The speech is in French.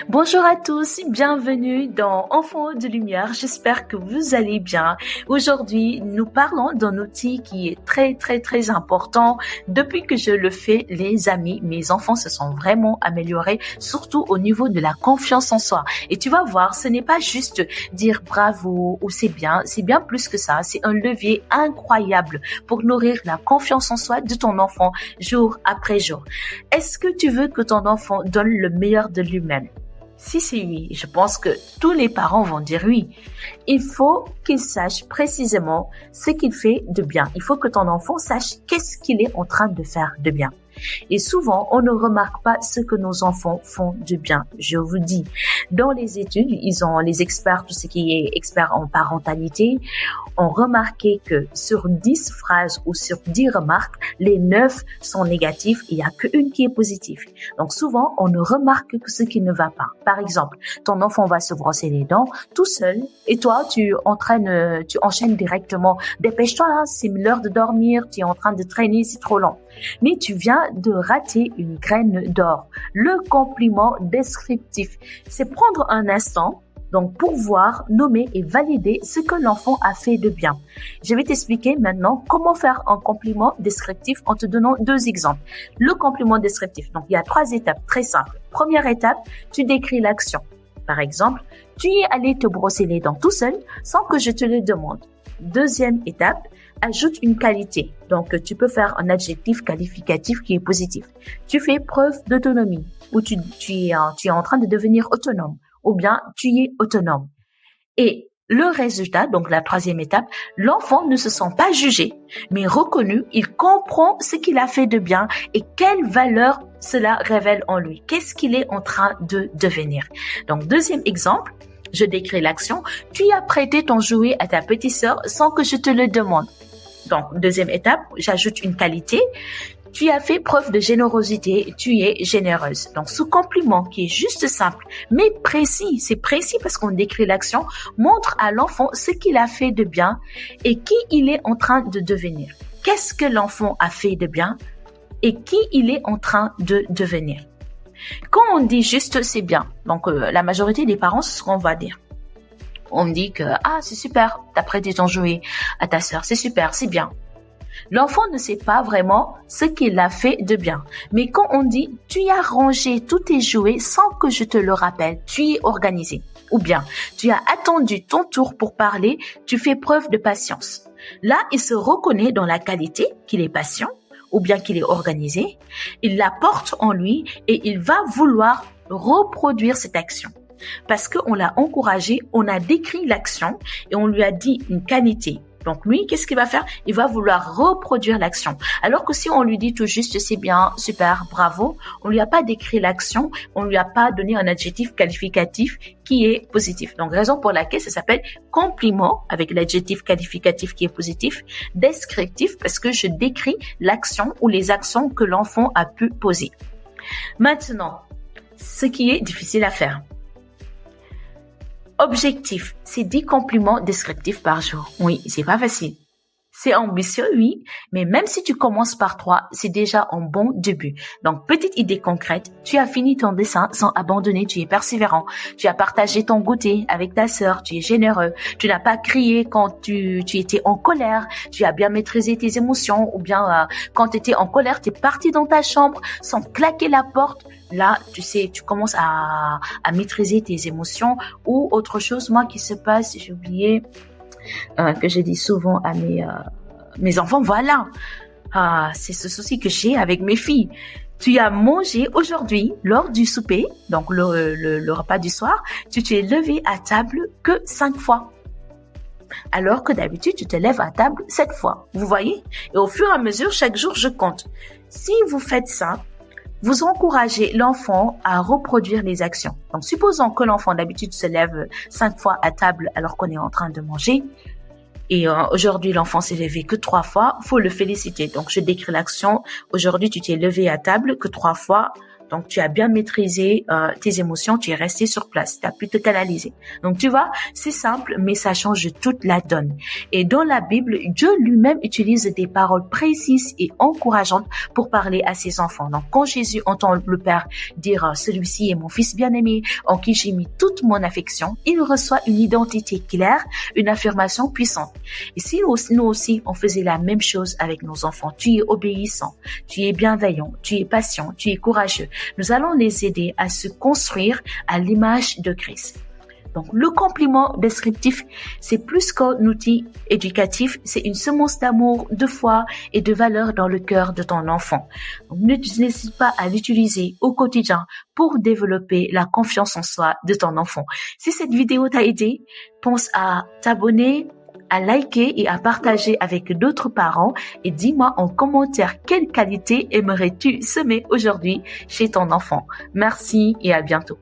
Bonjour à tous, bienvenue dans Enfants de Lumière. J'espère que vous allez bien. Aujourd'hui, nous parlons d'un outil qui est très important. Depuis que je le fais, les amis, mes enfants se sont vraiment améliorés, surtout au niveau de la confiance en soi. Et tu vas voir, ce n'est pas juste dire bravo ou c'est bien plus que ça. C'est un levier incroyable pour nourrir la confiance en soi de ton enfant jour après jour. Est-ce que tu veux que ton enfant donne le meilleur de lui-même? Si c'est oui, je pense que tous les parents vont dire oui. Il faut qu'il sache précisément ce qu'il fait de bien. Il faut que ton enfant sache qu'est-ce qu'il est en train de faire de bien. Et souvent, on ne remarque pas ce que nos enfants font de bien. Je vous dis, dans les études, les experts, tout ce qui est expert en parentalité, ont remarqué que sur 10 phrases ou sur 10 remarques, les 9 sont négatives et il n'y a qu'une qui est positive. Donc souvent, on ne remarque que ce qui ne va pas. Par exemple, ton enfant va se brosser les dents tout seul et toi, tu enchaînes directement. Dépêche-toi, hein, c'est l'heure de dormir, tu es en train de traîner, c'est trop long. Mais tu viens de rater une graine d'or. Le compliment descriptif, c'est prendre un instant donc pour voir, nommer et valider ce que l'enfant a fait de bien. Je vais t'expliquer maintenant comment faire un compliment descriptif en te donnant 2 exemples. Le compliment descriptif, donc il y a 3 étapes très simples. Première étape, tu décris l'action. Par exemple, tu es allé te brosser les dents tout seul sans que je te le demande. Deuxième étape, ajoute une qualité. Donc, tu peux faire un adjectif qualificatif qui est positif. Tu fais preuve d'autonomie ou tu es en train de devenir autonome ou bien tu es autonome. Et le résultat, donc la 3e étape, l'enfant ne se sent pas jugé, mais reconnu. Il comprend ce qu'il a fait de bien et quelle valeur cela révèle en lui. Qu'est-ce qu'il est en train de devenir. Donc, 2e exemple, je décris l'action. Tu as prêté ton jouet à ta petite sœur sans que je te le demande. Donc, 2e étape, j'ajoute une qualité. Tu as fait preuve de générosité, tu es généreuse. Donc, ce compliment qui est juste simple, mais précis, c'est précis parce qu'on décrit l'action, montre à l'enfant ce qu'il a fait de bien et qui il est en train de devenir. Qu'est-ce que l'enfant a fait de bien et qui il est en train de devenir. Quand on dit juste c'est bien, donc la majorité des parents, c'est ce qu'on va dire. On dit que c'est super, t'as prêté ton jouet à ta sœur, c'est super, c'est bien. L'enfant ne sait pas vraiment ce qu'il a fait de bien. Mais quand on dit tu as rangé tous tes jouets sans que je te le rappelle, tu es organisé. Ou bien tu as attendu ton tour pour parler, tu fais preuve de patience. Là, il se reconnaît dans la qualité qu'il est patient ou bien qu'il est organisé. Il la porte en lui et il va vouloir reproduire cette action. Parce qu'on l'a encouragé, on a décrit l'action et on lui a dit une qualité. Donc lui, qu'est-ce qu'il va faire? Il va vouloir reproduire l'action. Alors que si on lui dit tout juste c'est bien, super, bravo, on lui a pas décrit l'action, on lui a pas donné un adjectif qualificatif qui est positif. Donc raison pour laquelle ça s'appelle compliment avec l'adjectif qualificatif qui est positif, descriptif parce que je décris l'action ou les actions que l'enfant a pu poser. Maintenant, ce qui est difficile à faire. Objectif, c'est 10 compliments descriptifs par jour. Oui, c'est pas facile. C'est ambitieux, oui, mais même si tu commences par 3, c'est déjà un bon début. Donc, petite idée concrète, tu as fini ton dessin sans abandonner, tu es persévérant. Tu as partagé ton goûter avec ta sœur, tu es généreux. Tu n'as pas crié quand tu étais en colère, tu as bien maîtrisé tes émotions ou bien quand tu étais en colère, tu es parti dans ta chambre sans claquer la porte. Là, tu sais, tu commences à maîtriser tes émotions ou autre chose. Moi, qui se passe, j'ai oublié que je dis souvent à mes enfants, voilà, c'est ce souci que j'ai avec mes filles. Tu as mangé aujourd'hui lors du souper, donc le repas du soir, tu t'es levé à table que 5 fois. Alors que d'habitude, tu te lèves à table 7 fois. Vous voyez? Et au fur et à mesure, chaque jour, je compte. Si vous faites ça, vous encouragez l'enfant à reproduire les actions. Donc, supposons que l'enfant d'habitude se lève 5 fois à table alors qu'on est en train de manger. Et aujourd'hui, l'enfant s'est levé que 3 fois. Faut le féliciter. Donc, je décris l'action. Aujourd'hui, tu t'es levé à table que 3 fois Donc, tu as bien maîtrisé tes émotions, tu es resté sur place, tu as pu te canaliser. Donc, tu vois, c'est simple, mais ça change toute la donne. Et dans la Bible, Dieu lui-même utilise des paroles précises et encourageantes pour parler à ses enfants. Donc, quand Jésus entend le Père dire « Celui-ci est mon fils bien-aimé, en qui j'ai mis toute mon affection », il reçoit une identité claire, une affirmation puissante. Et si nous aussi, on faisait la même chose avec nos enfants, tu es obéissant, tu es bienveillant, tu es patient, tu es courageux, nous allons les aider à se construire à l'image de Christ. Donc, le compliment descriptif, c'est plus qu'un outil éducatif, c'est une semence d'amour, de foi et de valeur dans le cœur de ton enfant. Donc, n'hésite pas à l'utiliser au quotidien pour développer la confiance en soi de ton enfant. Si cette vidéo t'a aidé, pense à t'abonner, à liker et à partager avec d'autres parents et dis-moi en commentaire quelle qualité aimerais-tu semer aujourd'hui chez ton enfant. Merci et à bientôt.